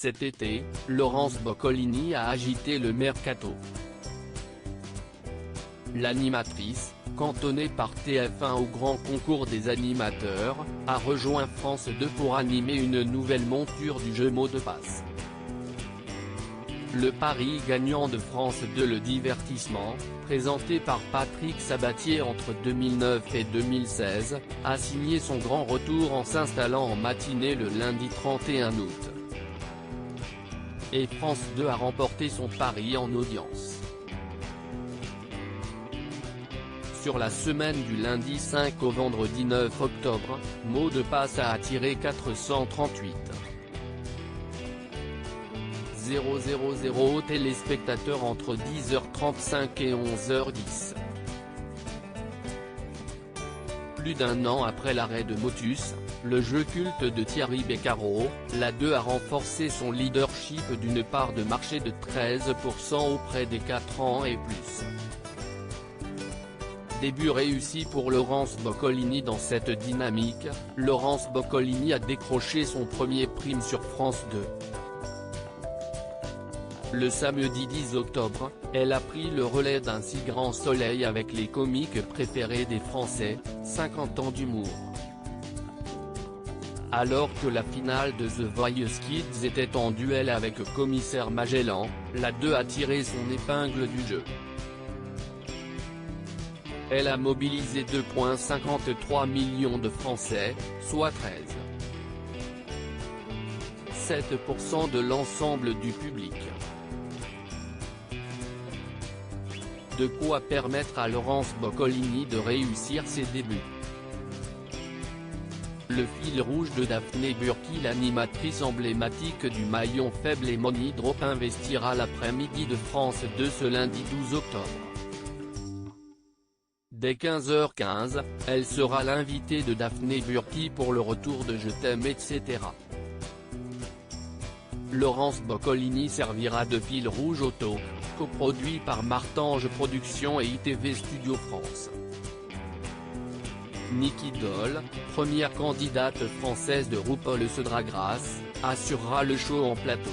Cet été, Laurence Boccolini a agité le mercato. L'animatrice, cantonnée par TF1 au grand concours des animateurs, a rejoint France 2 pour animer une nouvelle monture du jeu Mot de passe. Le pari gagnant de France 2, le divertissement, présenté par Patrick Sabatier entre 2009 et 2016, a signé son grand retour en s'installant en matinée le lundi 31 août. Et France 2 a remporté son pari en audience. Sur la semaine du lundi 5 au vendredi 9 octobre, Mot de passe a attiré 438 000 téléspectateurs entre 10h35 et 11h10. Plus d'un an après l'arrêt de Motus, le jeu culte de Thierry Beccaro, la 2 a renforcé son leadership d'une part de marché de 13% auprès des 4 ans et plus. Début réussi pour Laurence Boccolini dans cette dynamique. Laurence Boccolini a décroché son premier prime sur France 2. Le samedi 10 octobre, elle a pris le relais d'un si grand soleil avec les comiques préférés des Français, 50 ans d'humour. Alors que la finale de The Voice Kids était en duel avec Commissaire Magellan, la 2 a tiré son épingle du jeu. Elle a mobilisé 2,53 millions de Français, soit 13,7% de l'ensemble du public. De quoi permettre à Laurence Boccolini de réussir ses débuts. Le fil rouge de Daphné Burki, l'animatrice emblématique du maillon faible et Money Drop, investira l'après-midi de France 2 ce lundi 12 octobre. Dès 15h15, elle sera l'invitée de Daphné Burki pour le retour de Je t'aime etc. Laurence Boccolini servira de fil rouge au talk, coproduit par Martange Productions et ITV Studio France. Nicky Doll, première candidate française de RuPaul's Drag Race, assurera le show en plateau.